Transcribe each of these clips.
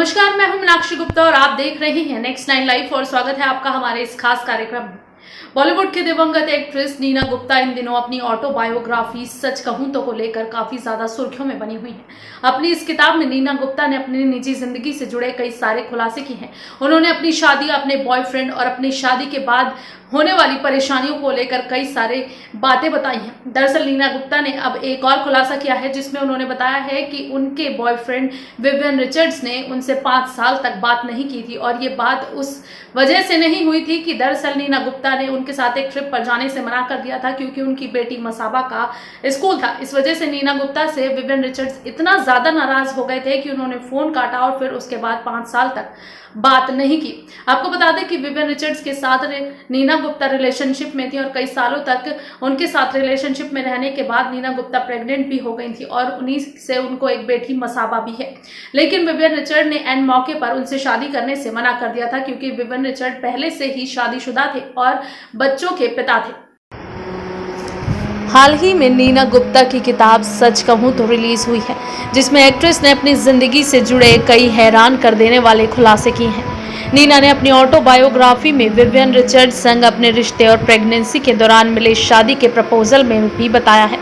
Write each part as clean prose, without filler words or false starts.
नमस्कार, मैं हूं मीनाक्षी गुप्ता और आप देख रहे हैं नेक्स्ट 9 लाइव और स्वागत है आपका हमारे इस खास कार्यक्रम में। बॉलीवुड की दिवंगत एक्ट्रेस नीना गुप्ता इन दिनों अपनी ऑटोबायोग्राफी सच कहूं तो को लेकर काफी ज्यादा सुर्खियों में बनी हुई है। अपनी इस किताब में नीना गुप्ता ने अपनी निजी जिंदगी से जुड़े कई सारे खुलासे किए हैं। उन्होंने अपनी शादी, अपने बॉयफ्रेंड और अपनी शादी के बाद होने वाली परेशानियों को लेकर कई सारे बातें बताई हैं। दरअसल नीना गुप्ता ने अब एक और खुलासा किया है जिसमें उन्होंने बताया है कि उनके बॉयफ्रेंड विवियन रिचर्ड्स ने उनसे 5 साल तक बात नहीं की थी और ये बात उस वजह से नहीं हुई थी कि दरअसल नीना गुप्ता ने उनके साथ एक ट्रिप पर जाने से मना कर दिया था क्योंकि उनकी बेटी मसाबा का स्कूल था। इस वजह से नीना गुप्ता से विवियन रिचर्ड्स इतना ज्यादा नाराज हो गए थे कि उन्होंने फोन काटा और फिर उसके बाद 5 साल तक बात नहीं की। आपको बता दें कि विवियन रिचर्ड्स के साथ नीना गुप्ता रिलेशनशिप में थी और कई सालों तक उनके साथ रिलेशनशिप में रहने के बाद नीना गुप्ता प्रेग्नेंट भी हो गई थी और उन्हीं से उनको एक बेटी मसाबा भी है। लेकिन विवियन रिचर्ड ने एंड मौके पर उनसे शादी करने से मना कर दिया था क्योंकि विवियन रिचर्ड पहले से ही शादीशुदा थे और बच्चों के पिता थे। हाल ही में नीना गुप्ता की किताब सच कहूं तो रिलीज हुई है जिसमें एक्ट्रेस ने अपनी जिंदगी से जुड़े कई हैरान कर देने वाले खुलासे किए हैं। नीना ने अपनी ऑटोबायोग्राफी में विवियन रिचर्ड्स संग अपने रिश्ते और प्रेगनेंसी के दौरान मिले शादी के प्रपोजल में भी बताया है।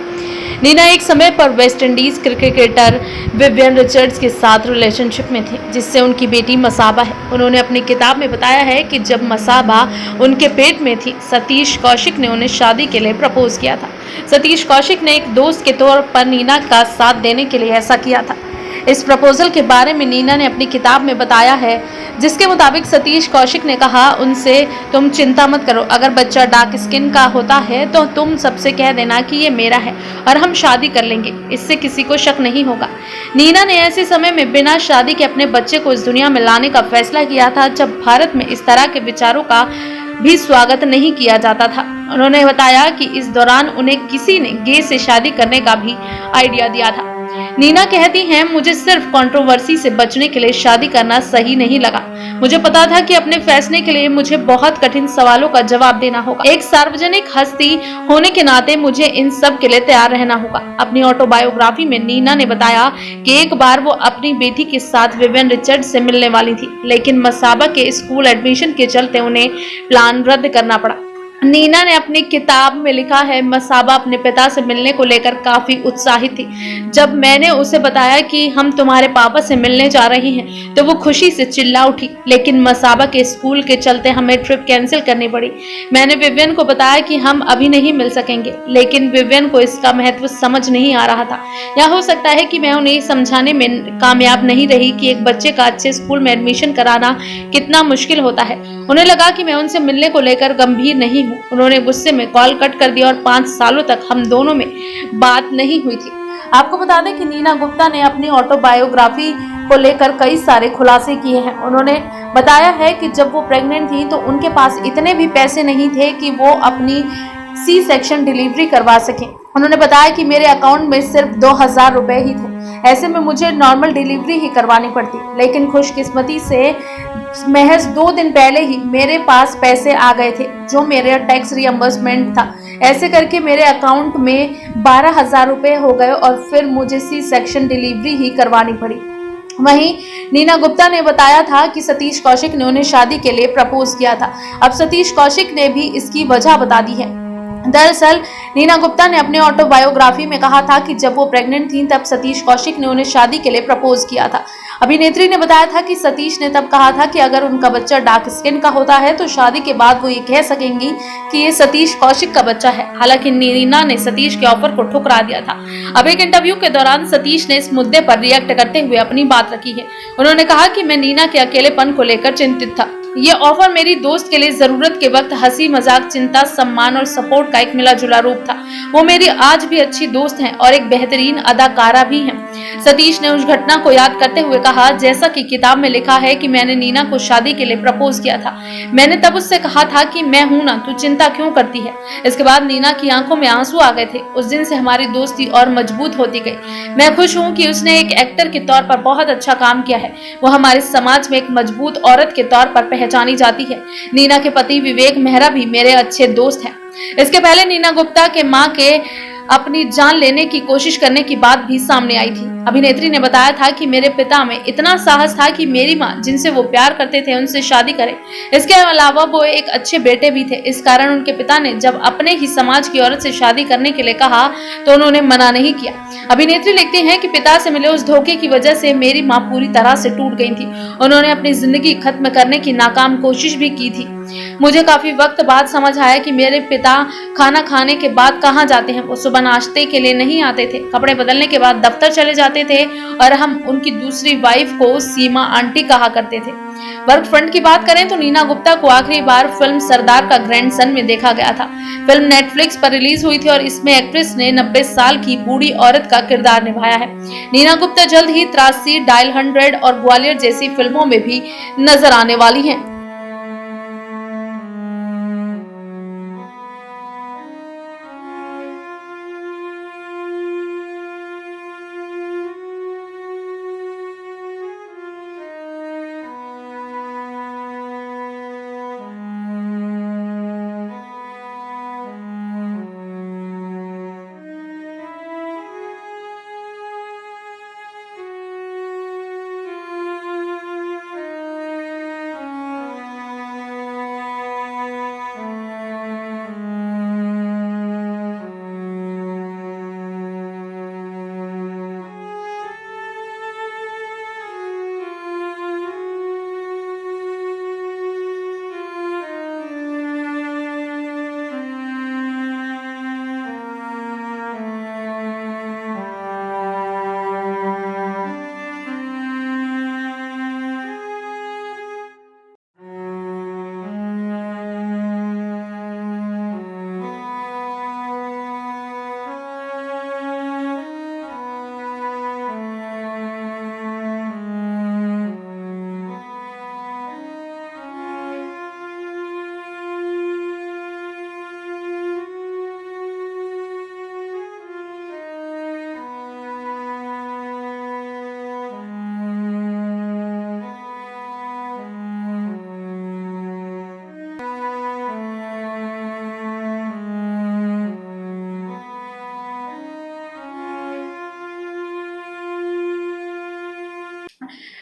नीना एक समय पर West Indies cricketer Vivian Richards के साथ रिलेशनशिप में थी जिससे उनकी बेटी मसाबा है। उन्होंने अपनी किताब में बताया है कि जब मसाबा उनके पेट में थी, सतीश कौशिक ने उन्हें शादी के लिए प्रपोज किया था। सतीश कौशिक ने एक दोस्त के तौर पर नीना का साथ देने के लिए ऐसा किया था। इस प्रपोजल के बारे में नीना ने अपनी किताब में बताया है जिसके मुताबिक सतीश कौशिक ने कहा उनसे, तुम चिंता मत करो, अगर बच्चा डार्क स्किन का होता है तो तुम सबसे कह देना कि ये मेरा है और हम शादी कर लेंगे, इससे किसी को शक नहीं होगा। नीना ने ऐसे समय में बिना शादी के अपने बच्चे को इस दुनिया में लाने का फैसला किया था जब भारत में इस तरह के विचारों का भी स्वागत नहीं किया जाता था। उन्होंने बताया कि इस दौरान उन्हें किसी ने गे से शादी करने का भी आइडिया दिया था। नीना कहती हैं, मुझे सिर्फ कंट्रोवर्सी से बचने के लिए शादी करना सही नहीं लगा। मुझे पता था कि अपने फैसले के लिए मुझे बहुत कठिन सवालों का जवाब देना होगा। एक सार्वजनिक हस्ती होने के नाते मुझे इन सब के लिए तैयार रहना होगा। अपनी ऑटोबायोग्राफी में नीना ने बताया कि एक बार वो अपनी बेटी के साथ विवियन रिचर्ड्स से मिलने वाली थी, लेकिन मसाबा के स्कूल एडमिशन के चलते उन्हें प्लान रद्द करना पड़ा। नीना ने अपनी किताब में लिखा है, मसाबा अपने पिता से मिलने को लेकर काफी उत्साहित थी। जब मैंने उसे बताया कि हम तुम्हारे पापा से मिलने जा रहे हैं तो वो खुशी से चिल्ला उठी, लेकिन मसाबा के स्कूल के चलते हमें ट्रिप कैंसिल करनी पड़ी। मैंने विवियन को बताया कि हम अभी नहीं मिल सकेंगे, लेकिन विवियन को इसका महत्व समझ नहीं आ रहा था। या हो सकता है कि मैं उन्हें समझाने में कामयाब नहीं रही कि एक बच्चे का अच्छे स्कूल में एडमिशन कराना कितना मुश्किल होता है। उन्हें लगा कि मैं उनसे मिलने को लेकर गंभीर नहीं हूँ। उन्होंने गुस्से में कॉल कट कर दिया और 5 सालों तक हम दोनों में बात नहीं हुई थी। आपको बता दें कि नीना गुप्ता ने अपनी ऑटोबायोग्राफी को लेकर कई सारे खुलासे किए हैं। उन्होंने बताया है कि जब वो प्रेग्नेंट थी तो उनके पास इतने भी पैसे नहीं थे कि वो अपनी सी सेक्शन डिलीवरी करवा सकें। उन्होंने बताया कि मेरे अकाउंट में सिर्फ 2000 रुपए ही थे, ऐसे में मुझे नॉर्मल डिलीवरी ही करवानी पड़ती, लेकिन खुशकिस्मती से महज 2 दिन पहले ही मेरे पास पैसे आ गए थे जो मेरे टैक्स रियम्बर्समेंट था। ऐसे करके मेरे अकाउंट में 12,000 रुपए हो गए और फिर मुझे सी सेक्शन डिलीवरी ही करवानी पड़ी। वहीं नीना गुप्ता ने बताया था कि सतीश कौशिक ने उन्हें शादी के लिए प्रपोज किया था। अब सतीश कौशिक ने भी इसकी वजह बता दी है। दरअसल नीना गुप्ता ने अपने ऑटोबायोग्राफी में कहा था कि जब वो प्रेग्नेंट थी तब सतीश कौशिक ने उन्हें शादी के लिए प्रपोज किया था। अभिनेत्री ने बताया था कि सतीश ने तब कहा था कि अगर उनका बच्चा डार्क स्किन का होता है तो शादी के बाद वो ये कह सकेंगी कि ये सतीश कौशिक का बच्चा है। हालांकि नीना ने सतीश के ऑफर को ठुकरा दिया था। अब एक इंटरव्यू के दौरान सतीश ने इस मुद्दे पर रिएक्ट करते हुए अपनी बात रखी है। उन्होंने कहा कि मैं नीना के अकेलेपन को लेकर चिंतित था। ये ऑफर मेरी दोस्त के लिए जरूरत के वक्त हंसी मजाक, चिंता, सम्मान और सपोर्ट का एक मिला जुला रूप था। वो मेरी आज भी अच्छी दोस्त हैं और एक बेहतरीन अदाकारा भी हैं। सतीश ने उस घटना को याद करते हुए कहा, जैसा कि किताब में लिखा है कि मैंने नीना को शादी के लिए प्रपोज किया था। मैंने तब उससे कहा था कि मैं हूं ना, तू चिंता क्यों करती है। इसके बाद नीना की आंखों में आंसू आ गए थे। उस दिन से हमारी दोस्ती और मजबूत होती गई। मैं खुश हूँ कि उसने एक एक्टर के तौर पर बहुत अच्छा काम किया है। वो हमारे समाज में एक मजबूत औरत के तौर पर पहचानी जाती है। नीना के पति विवेक मेहरा भी मेरे अच्छे दोस्त हैं। इसके पहले नीना गुप्ता के मां के अपनी जान लेने की कोशिश करने की बात भी सामने आई थी। अभिनेत्री ने बताया था कि मेरे पिता में इतना साहस था कि मेरी मां जिनसे वो प्यार करते थे उनसे शादी करें। इसके अलावा वो एक अच्छे बेटे भी थे। इस कारण उनके पिता ने जब अपने ही समाज की औरत से शादी करने के लिए कहा तो उन्होंने मना नहीं किया। अभिनेत्री लिखती हैं कि पिता से मिले उस धोखे की वजह से मेरी मां पूरी तरह से टूट गई थी। उन्होंने अपनी जिंदगी खत्म करने की नाकाम कोशिश भी की थी। मुझे काफी वक्त बाद समझ आया कि मेरे पिता खाना खाने के बाद कहाँ जाते हैं। वो सुबह नाश्ते के लिए नहीं आते थे, कपड़े बदलने के बाद दफ्तर चले जाते थे और हम उनकी दूसरी वाइफ को सीमा आंटी कहा करते थे। वर्क फ्रंट की बात करें तो नीना गुप्ता को आखिरी बार फिल्म सरदार का ग्रैंडसन में देखा गया था। फिल्म नेटफ्लिक्स पर रिलीज हुई थी और इसमें एक्ट्रेस ने 90 साल की बूढ़ी औरत का किरदार निभाया है। नीना गुप्ता जल्द ही 83, डायल 100 और ग्वालियर जैसी फिल्मों में भी नजर आने वाली हैं।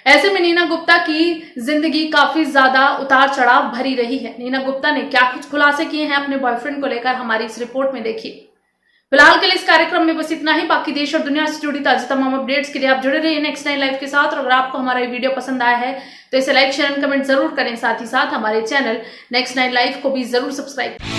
ऐसे में नीना गुप्ता की जिंदगी काफी ज्यादा उतार चढ़ाव भरी रही है। नीना गुप्ता ने क्या कुछ खुलासे किए हैं अपने बॉयफ्रेंड को लेकर, हमारी इस रिपोर्ट में देखिए। फिलहाल के लिए इस कार्यक्रम में बस इतना ही। बाकी देश और दुनिया से जुड़ी ताजा तमाम अपडेट्स के लिए आप जुड़े रहिए नेक्स्ट 9 लाइव के साथ। और अगर आपको हमारा ये वीडियो पसंद आया है तो इसे लाइक, शेयर एंड कमेंट जरूर करें। साथ ही साथ हमारे चैनल नेक्स्ट 9 लाइव को भी जरूर सब्सक्राइब